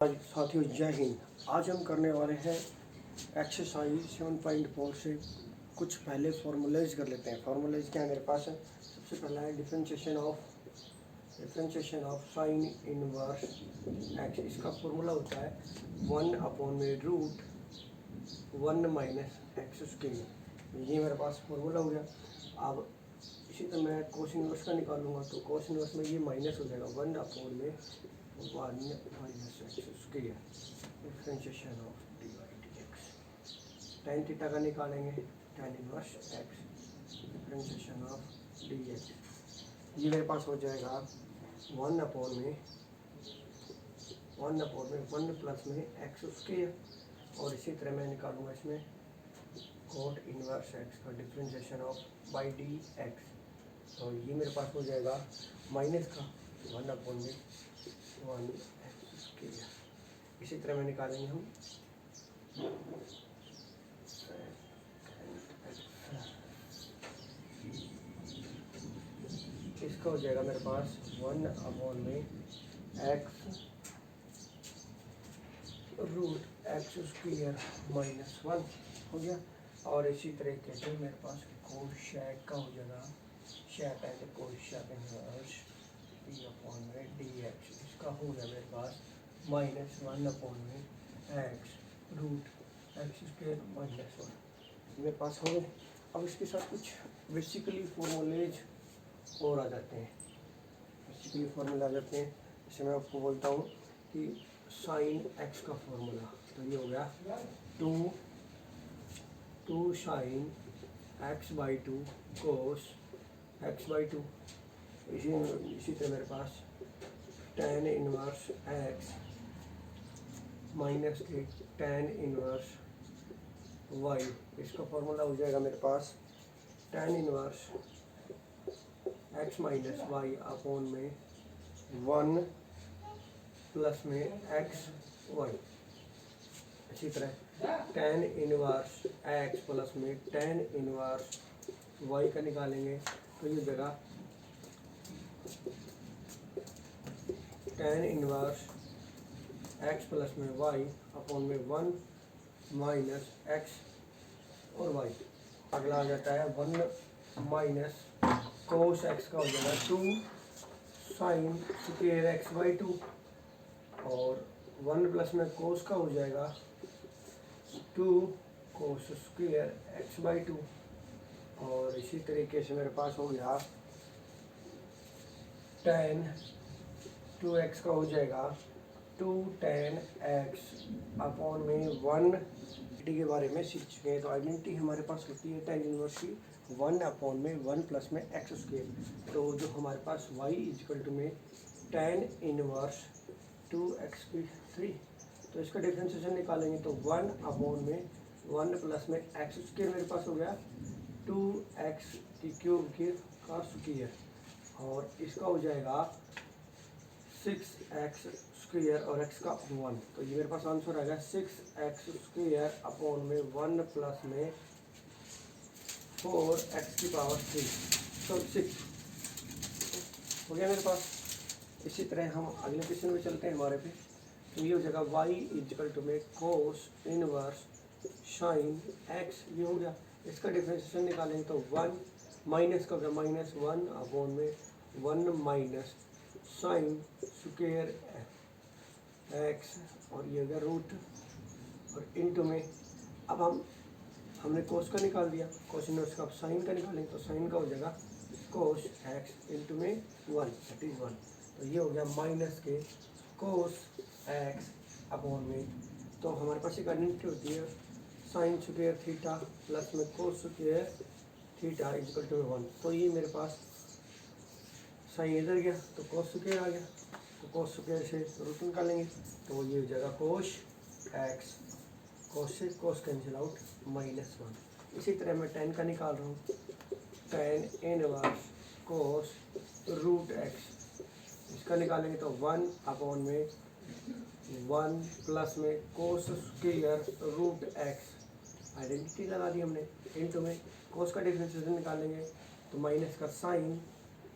साथियों जय हिंद। आज हम करने वाले हैं एक्सरसाइज 7.4 से कुछ पहले फॉर्मूलाइज कर लेते हैं। फॉर्मूलाइज क्या है मेरे पास है। सबसे पहला है differentiation of sine inverse x. इसका फॉर्मूला होता है 1/√1 माइनस एक्स स्क्वायर। ये मेरे पास फॉर्मूला हो गया। अब इसी तरह मैं कोस इनवर्स का निकालूंगा तो कोस इनवर्स में ये माइनस हो जाएगा 1/1 minus x square differentiation of D by d x. Tan theta का निकालेंगे ten inverse x differentiation of D x. ये मेरे पास हो जाएगा 1/1 प्लस में एक्स स्क्वायर। और इसी तरह मैं निकालूंगा इसमें कोट इनवर्स एक्स का differentiation of by d x. तो ये मेरे पास हो जाएगा माइनस का 1/1 एक्स स्क्वायर। इसी तरह में निकालेंगे हम इसका हो जाएगा मेरे पास 1/में x root x square minus 1 हो गया। और इसी तरीके से मेरे पास कोशेक का हो जाएगा शेक एंड कोशेक इनवर्स p/में dx। इसका हो गया मेरे पास माइनस 1/में x root x square minus 1 मेरे पास हो गए। अब इसके साथ कुछ बेसिकली फॉर्मूलेज और आ जाते हैं। जैसे मैं आपको बोलता हूँ कि साइन एक्स का फॉर्मूला, तो ये हो गया 2 साइन x/2 कोस x/2। इसी तरह मेरे पास tan inverse x minus tan inverse y. इसका फॉर्मूला हो जाएगा मेरे पास tan inverse x minus y upon में 1 प्लस में एक्स वाई। इसी तरह टेन इनवर्स एक्स प्लस में टेन इनवर्स वाई का निकालेंगे तो ये जगह टेन इनवर्स एक्स प्लस में वाई अपॉन में 1 माइनस एक्स और वाई। अगला आ जाता है 1 माइनस कोस एक्स का हो जाएगा 2 साइन स्क्वायर x/2 और 1 प्लस में कोस का हो जाएगा 2 कोस स्क्वायर x/2। और इसी तरीके से मेरे पास हो गया टेन 2x का हो जाएगा 2 tan x अपॉन में 1 के बारे में सीख चुके हैं। तो आइडेंटिटी हमारे पास होती है टेन इनवर्स की 1/में 1 प्लस में एक्स स्क्वायर। तो जो हमारे पास y इक्वल टू में टेन इनवर्स 2x/3। तो इसका डिफरेंशिएशन निकालेंगे तो 1/में 1 प्लस में एक्स स्क्वायर मेरे पास हो गया 2x की क्यूब का स्क्वायर। और इसका हो जाएगा 6x स्क्वायर और x का 1। तो ये मेरे पास आंसर आएगा 6x स्क्वायर अपॉन में 1 प्लस में 4x की पावर 3 तो 6 हो गया मेरे पास। इसी तरह हम अगले क्वेश्चन में चलते हैं हमारे पे। तो ये हो जाएगा y इक्वल टू में कोस इनवर्स साइन x। ये हो गया। इसका डिफरेंशिएशन निकालेंगे तो 1 माइनस का हो गया -1 अपॉन में 1 माइनस साइन स्क्वायर एक्स और ये हो गया रूट और इनटू में। अब हमने कोस का निकाल दिया, कोस इनवर्स का। अब साइन का निकालेंगे तो साइन का हो जाएगा कोस एक्स इनटू में 1 दैट इज 1। तो ये हो गया माइनस के कोस एक्स अपॉन में। तो हमारे पास एक आइडेंटिटी होती है साइन स्क्वायर थीटा प्लस में cos square theta equal to 1। तो ये मेरे पास साइन इधर गया तो कोस स्क्वायर आ गया। तो कोस स्क्वायर से रूट निकालेंगे तो ये हो जाएगा कोस एक्स। कोस से कोस कैंसिल आउट -1। इसी तरह मैं टेन का निकाल रहा हूँ tan inverse cos root x. इसका निकालेंगे तो 1/में 1 प्लस में cos square root x. Identity लगा दी हमने। इनटू में कोस का डिफरेंशिएशन निकालेंगे तो माइनस का साइन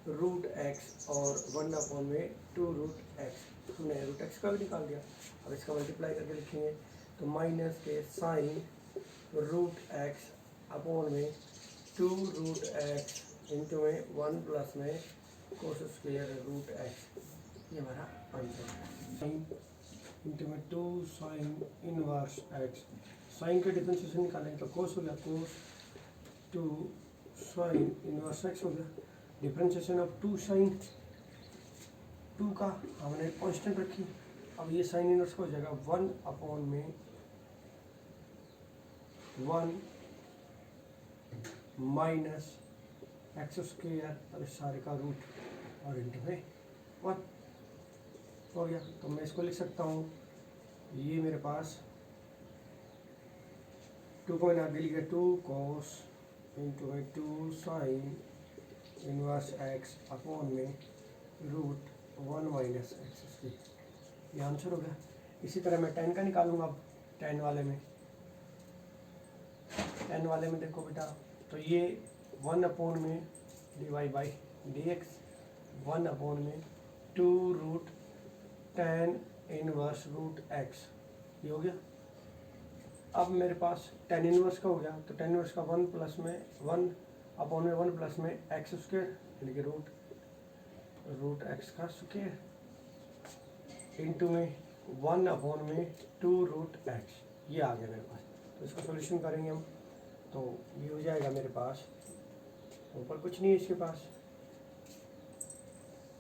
रूट एक्स और 1 में 2 रूट एक्स। हमने रूट एक्स का भी निकाल दिया। अब इसका मल्टीप्लाई करके लिखेंगे तो माइनस के साइन रूट एक्स अपॉन में 2 रूट एक्स इंटू में 1 प्लस में कोस स्क्वायर रूट एक्स। ये हमारा आंसर है। साइन इंटू में 2 साइन इनवर्स एक्स। साइन के डिफरेंशिएशन निकालेंगे तो कोस हो गया, कोस 2 साइन इनवर्स एक्स हो गया। डिफरेंशिएशन ऑफ 2 साइन 2 का हमने कांस्टेंट रखी। अब ये साइन इनवर्स हो जाएगा 1 अपॉन में 1 माइनस एक्स स्क्वायर और इस सारे का रूट और इंटू में 1 हो गया। तो मैं इसको लिख सकता हूँ, ये मेरे पास 2 को मैंने आगे लिखा 2 कॉस इंटू में 2 साइन इनवर्स एक्स अपॉन में रूट 1 माइनस एक्स स्क्वायर। ये आंसर हो गया। इसी तरह मैं 10 का निकालूंगा। अब 10 वाले में देखो बेटा, तो ये 1 अपॉन में dy by d x 1 upon में 2 रूट 10 इनवर्स रूट एक्स, ये हो गया। अब मेरे पास 10 इनवर्स का हो गया, तो 10 इनवर्स का 1 प्लस में 1 अपॉन में 1 प्लस में एक्स स्क्वायर यानी कि रूट एक्स का स्क्वायर इंटू में 1 अपॉन में 2 रूट एक्स। ये आ गया मेरे पास। तो इसका सॉल्यूशन करेंगे हम, तो ये हो जाएगा मेरे पास, ऊपर कुछ नहीं है इसके पास,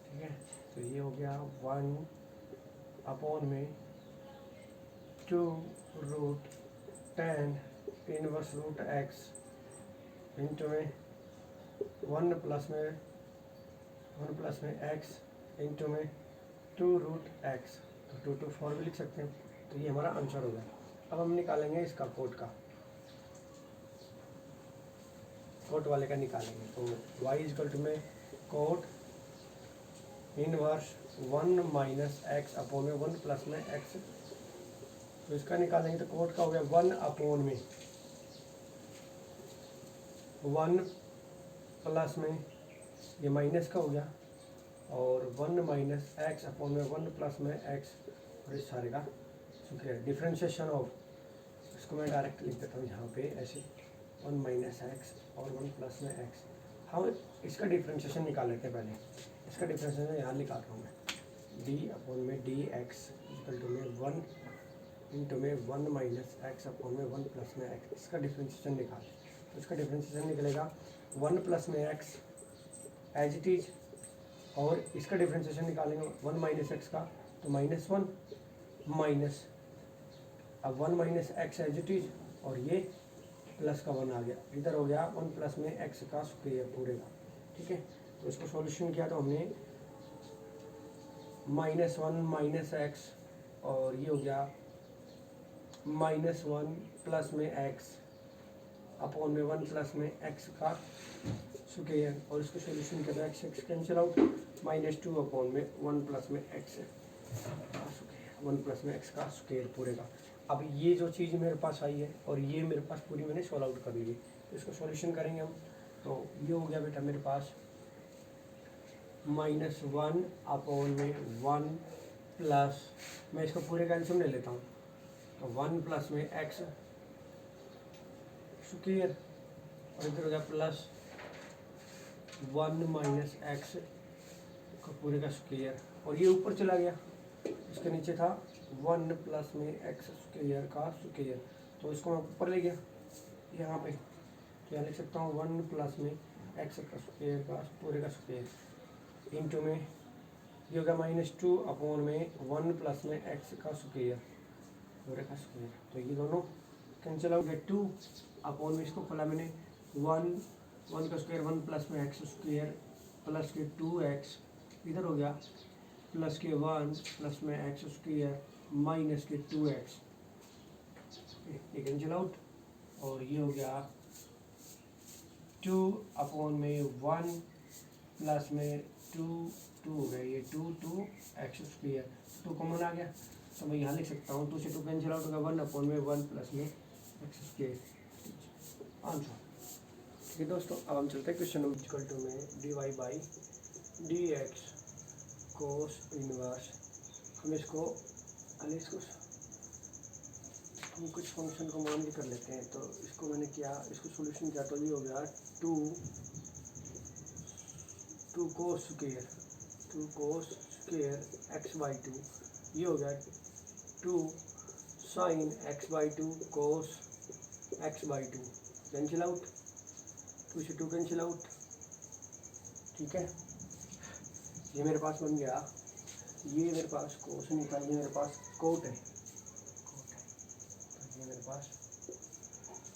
ठीक है। तो ये हो गया 1 अपॉन में 2 root 10 inverse root x into में 1 प्लस में एक्स इंटू में 2 रूट एक्स। तो 2 4 भी लिख सकते हैं। तो ये हमारा आंसर हो गया। अब हम निकालेंगे इसका कोट वाले का निकालेंगे। तो y इक्वल टू में cot inverse 1 minus x upon में 1 प्लस में एक्स। तो इसका निकालेंगे तो कोट का हो गया 1 अपॉन में 1 प्लस में ये माइनस का हो गया और 1 माइनस एक्स अपॉन में 1 प्लस में एक्स और इस सारे का स्क्वायर। डिफरेंशिएशन ऑफ, इसको मैं डायरेक्ट लिख देता हूँ यहाँ पे ऐसे 1 माइनस एक्स और 1 प्लस में एक्स। हम इसका डिफरेंशिएशन निकाल लेते हैं पहले। इसका डिफरेंशिएशन यहाँ निकाल रहा हूँ मैं, डी अपॉन में डी एक्स इक्वल टू में 1 इंटू में 1 माइनस एक्स अपॉन में 1 प्लस में एक्स। इसका डिफरेंशिएशन निकाल, तो इसका डिफरेंशिएशन निकलेगा 1 प्लस में एक्स एज इट इज, और इसका डिफरेंशिएशन निकालेंगे 1 माइनस एक्स का, तो -1 माइनस, अब 1 minus x as it is और ये प्लस का 1 आ गया, इधर हो गया 1 प्लस में एक्स का स्क्वायर पूरे का, ठीक है। तो इसको सॉल्यूशन किया तो हमने -1 माइनस एक्स और ये हो गया -1 प्लस में एक्स अपॉन में 1 प्लस में एक्स का स्क्वायर, और इसको सॉल्यूशन किया तो x x cancel out, -2 upon में 1 प्लस में एक्स का स्क्वायर, 1 प्लस में एक्स का स्क्वायर पूरे का। अब ये जो चीज़ मेरे पास आई है और ये मेरे पास पूरी मैंने सॉल्व आउट कर ली है, तो इसको सॉल्यूशन करेंगे हम। तो ये हो गया बेटा मेरे पास -1 अपॉन में 1 प्लस, मैं इसको पूरे का आंसर ले लेता हूँ, तो 1 प्लस में एक्स स्क्वायर और इधर हो गया प्लस 1 माइनस एक्स का पूरे का स्क्वायर, और ये ऊपर चला गया, इसके नीचे था 1 प्लस में एक्स स्क्वायर का स्क्वायर, तो इसको मैं ऊपर ले गया यहाँ पे, तो यहाँ लिख सकता हूँ 1 प्लस में एक्स का स्क्वायर का पूरे का स्क्वायर इंटू में ये हो गया -2 अपॉन में 1 प्लस में एक्स का स्क्वायर पूरे का स्क्वायर। तो ये दोनों कैंसिल आउट गए, 2 अपॉन में इसको खोला मैंने 1 का स्क्वायर 1 प्लस में एक्स स्क्वायर प्लस के 2x, इधर हो गया प्लस के 1 प्लस में एक्स स्क्वायर माइनस के 2x, ये कैंसिल आउट, और ये हो गया 2 अपॉन में 1 प्लस में 2 हो गया, ये 2 एक्स स्क्वायर, 2 कॉमन आ गया, तो मैं यहाँ लिख सकता हूँ 2 से 2 कैंसिल आउट होगा, 1 अपॉन में 1 प्लस में एक्स स्क्वायर आंसर। ठीक है दोस्तों, अब हम चलते हैं क्वेश्चन नंबर इक्वल टू में dy by d x cos inverse. हम इसको हम कुछ फंक्शन को मान के कर लेते हैं। तो इसको मैंने किया, इसको सॉल्यूशन किया तो ये हो गया two cos square x by two. ये हो गया two sine x by two cos x by two. Cancel out, 2 से 2 कैंसिल आउट। ठीक है, ये मेरे पास बन गया। ये मेरे पास कोस नहीं था, ये मेरे पास कोट है। तो ये मेरे पास,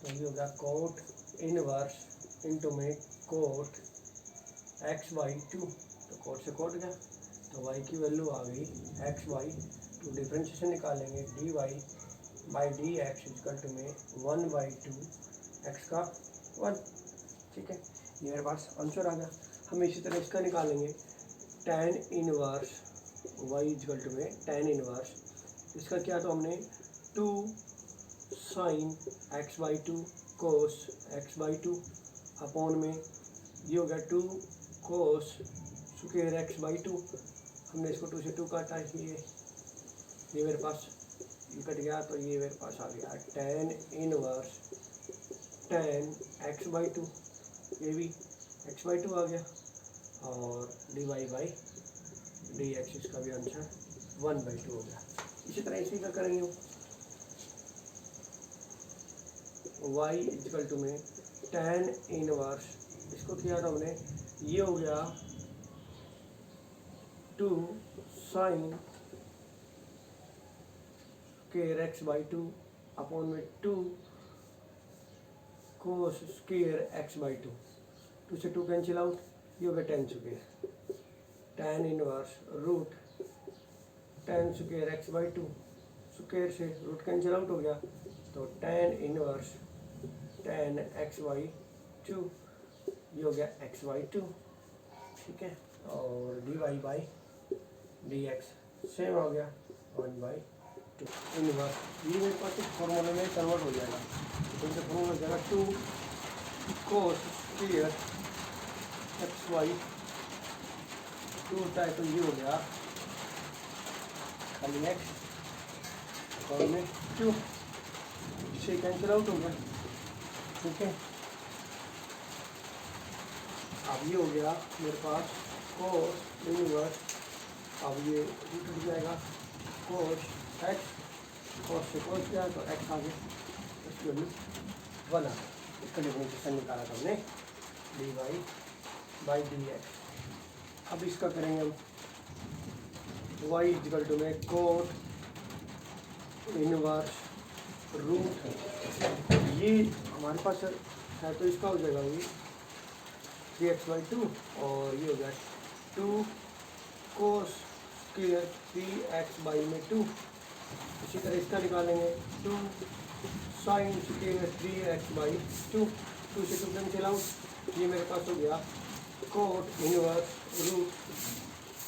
तो ये हो गया कोट इनवर्स इंटू में कोट एक्स बाई टू। तो कोट से कोट गया, तो वाई की वैल्यू आ गई एक्स बाई टू। डिफ्रेंशिएशन निकालेंगे, d y by d x equal to में 1/2 एक्स का 1। ठीक है, ये मेरे पास आंसर आ गया। हम इसी तरह इसका निकालेंगे, tan inverse y equal to में tan इनवर्स, इसका क्या, तो हमने 2 sine x by two cos x by two upon में ये हो गया 2 cos square x by two. हमने इसको 2 से 2 काटा, ये मेरे पास ये कट गया, तो ये मेरे पास आ गया tan inverse tan x by two. ये भी एक्स बाई टू आ गया, और d y by d x, इसका भी आंसर 1/2 हो गया। इसी तरह इसी का करेंगे, y इक्वल टू में tan इनवर्स, इसको किया था हमने, ये हो गया 2 sine square x by two upon में 2 cos square x by two. 2 से 2 कैंसिल आउट, ये हो गया tan square, tan inverse root tan square x by two. Square से रूट कैंसिल आउट हो गया, तो tan inverse tan x by two, ये हो गया एक्स बाई टू। ठीक है, और d y by d x same हो गया 1/2 इनवर्स। ये मेरे पास एक फॉर्मूले में कन्वर्ट हो जाएगा, तो इनका फॉर्मूला हो जाएगा 2 cos square x by to होता है, तो ये हो गया खाली एक्स और में 2, इसे कैंसिल आउट हो गया। ठीक है, अब ये हो गया मेरे पास कोस इनवर्स, अब ये रूट उठ जाएगा कोस एक्स, कोस से कोस गया तो एक्स आ गया, इसकी वैल्यू 1 आ गया। इसका डिफरेंशिएशन निकाला था हमने, d y by d x. अब इसका करेंगे हम, y इक्वल टू में कोट इनवर्स रूट, ये हमारे पास है तो इसका हो जाएगा ये 3x बाई टू, और ये हो गया 2 कोस स्क्वायर 3x बाई में 2। इसी तरह इसका निकालेंगे, 2 साइन स्क्वायर 3x बाई 2। 2 से 2 कैंसिल आउट, ये मेरे पास हो गया cot inverse root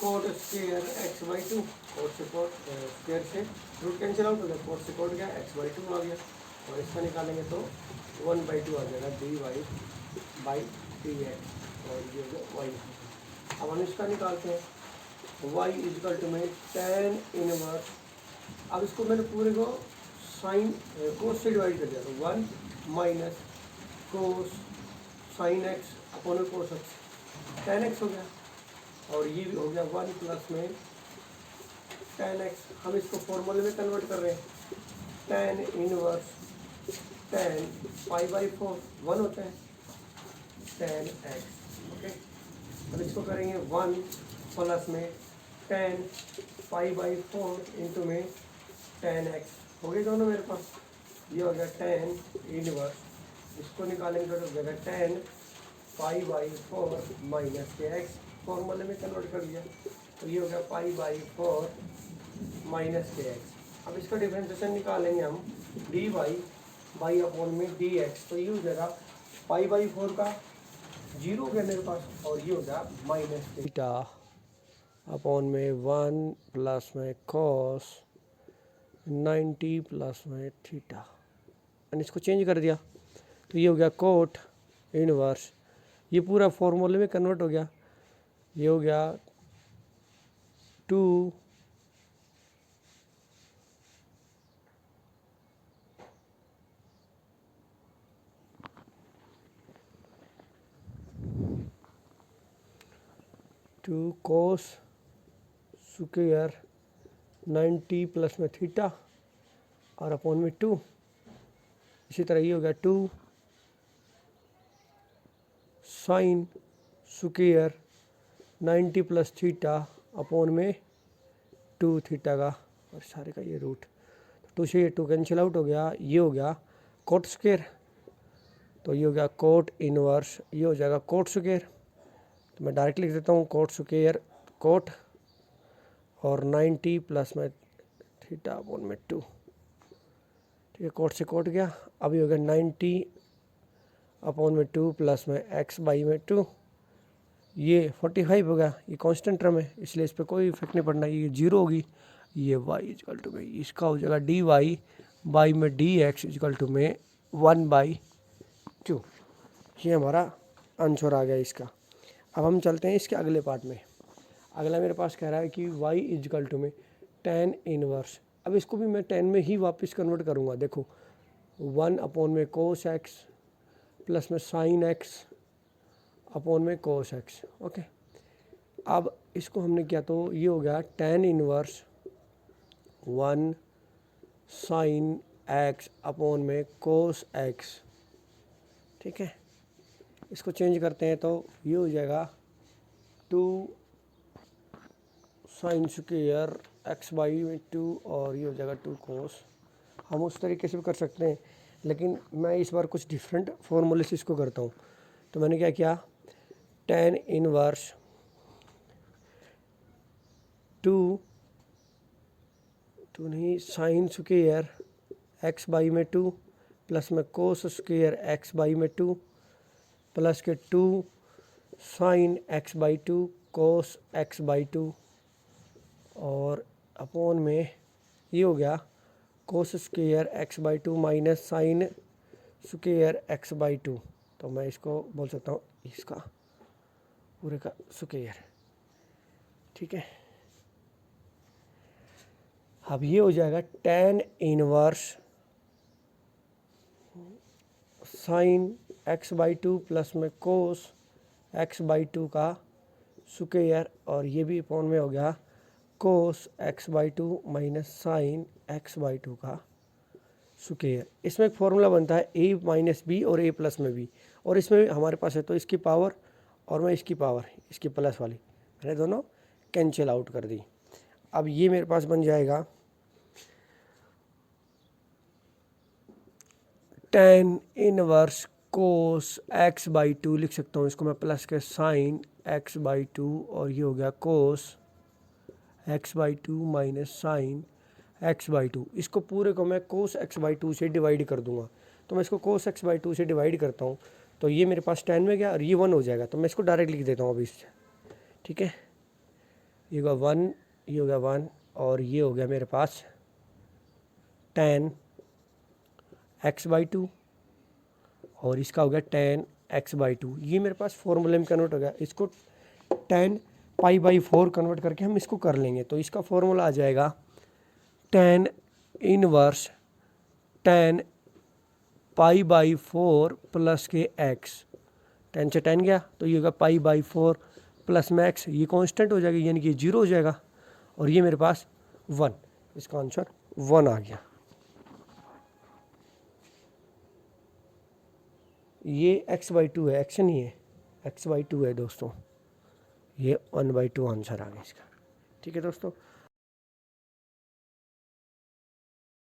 cot square x by two. Cot से कोट स्क्वायर से रूट कैंसिल आउट हो गया, कोट से कोट गया, एक्स बाई टू आ गया, और इसका निकालेंगे तो 1/2 आ जाएगा d y by d x, और ये हो गया वाई। अब हम इसका निकालते हैं, y इक्वल टू में tan इनवर्स, अब इसको मैंने पूरे को साइन कोस से डिवाइड कर दिया, तो 1 minus cos sine x upon cos x, tan x हो गया, और ये भी हो गया 1 प्लस में tan एक्स। हम इसको फॉर्मूले में कन्वर्ट कर रहे हैं, tan इनवर्स tan π/4 1 होता है tan एक्स। ओके, अब इसको करेंगे 1 प्लस में tan π/4 इंटू में tan एक्स, हो गए दोनों मेरे पास। ये हो गया tan इनवर्स, इसको निकालेंगे तो हो जाएगा tan π/4 माइनस के एक्स, फॉर्मूले में कन्वर्ट कर दिया, तो ये हो गया π/4 माइनस के एक्स। अब इसका डिफरेंशिएशन निकालेंगे हम, डी वाई बाई अपॉन में डी एक्स, तो ये हो जाएगा π/4 का 0 हो गया मेरे पास, और ये हो गया माइनस थीटा अपॉन में 1 प्लस में कॉस 90 प्लस में थीटा, मैंने इसको चेंज कर दिया, तो ये हो गया कोट इनवर्स, ये पूरा फॉर्मूले में कन्वर्ट हो गया, ये हो गया 2 cos स्क्वायर 90 प्लस में थीटा और अपॉन में 2। इसी तरह ये हो गया 2 sine square 90 plus theta upon में 2 थीटा का और सारे का ये रूट। 2 से ये 2 कैंसिल आउट हो गया। ये हो गया कोट स्क्वायर, तो ये हो गया कोट इनवर्स, ये हो जाएगा कोट स्क्वायर। तो मैं डायरेक्ट लिख देता हूँ कोट स्क्वायर कोट और 90 प्लस में थीटा अपॉन में 2। ठीक है, कोट से कोट गया। अब ये हो गया 90 अपॉन में 2 प्लस में x बाई में 2। ये 45 हो गया। ये कांस्टेंट टर्म है इसलिए इस पर कोई इफेक्ट नहीं पड़ना, ये 0 होगी। ये y इजकल टू में इसका हो जाएगा dy बाई में dx इजकल टू में 1/2। ये हमारा आंसर आ गया इसका। अब हम चलते हैं इसके अगले पार्ट में। अगला मेरे पास कह रहा है कि y इजकल टू में tan इनवर्स। अब इसको भी मैं tan में ही वापस कन्वर्ट करूँगा। देखो 1 अपॉन में कोस x प्लस में साइन x अपॉन में कोस x। ओके, अब इसको हमने किया तो ये हो गया tan inverse 1 sine x upon में कोस x। ठीक है, इसको चेंज करते हैं तो ये हो जाएगा 2 साइन स्क्वायर x बाई में 2 और ये हो जाएगा 2 कोस। हम उस तरीके से भी कर सकते हैं, लेकिन मैं इस बार कुछ डिफरेंट फॉर्मूले से इसको करता हूँ। तो मैंने क्या किया, tan इनवर्स 2 नहीं साइन स्क्वायर x बाई में 2 प्लस में कोस स्क्वायर x बाई में 2 प्लस के 2 sine x by 2 cos x by 2 और अपॉन में ये हो गया cos square x by 2 minus sine square x by 2। तो मैं इसको बोल सकता हूँ इसका पूरे का स्क्वायर। ठीक है, अब ये हो जाएगा tan inverse sine x by 2 plus में कोस x बाई 2 का स्क्वायर और ये भी अपॉन में हो गया cos x by 2 minus sine x by 2 का स्क्वायर। इसमें एक फॉर्मूला बनता है a माइनस बी और a प्लस में b, और इसमें हमारे पास है तो इसकी पावर और मैं इसकी पावर इसकी प्लस वाली मैंने दोनों कैंसिल आउट कर दी। अब ये मेरे पास बन जाएगा tan inverse cos x by 2 लिख सकता हूँ इसको मैं प्लस के साइन x बाई 2 और ये हो गया cos x by 2 minus sine x by 2। इसको पूरे को मैं कोस x बाई 2 से डिवाइड कर दूंगा। तो मैं इसको कोस x बाई 2 से डिवाइड करता हूँ तो ये मेरे पास tan में गया और ये 1 हो जाएगा। तो मैं इसको डायरेक्ट लिख देता हूँ अभी इससे। ठीक है, ये होगा 1, ये हो गया 1 और ये हो गया मेरे पास tan x बाई 2 और इसका हो गया tan x बाई 2। ये मेरे पास फॉर्मूले में कन्वर्ट हो गया। इसको tan पाई बाई 4 कन्वर्ट करके हम इसको कर लेंगे। तो इसका फॉर्मूला आ जाएगा tan inverse tan pi by 4 plus के x। tan से tan गया तो ये होगा पाई बाई 4 प्लस में x, ये कांस्टेंट हो जाएगा यानी कि 0 हो जाएगा और ये मेरे पास 1। इसका आंसर 1 आ गया। ये x बाई 2 है, x नहीं है, x बाई 2 है दोस्तों। ये 1/2 आंसर आ गया इसका। ठीक है दोस्तों,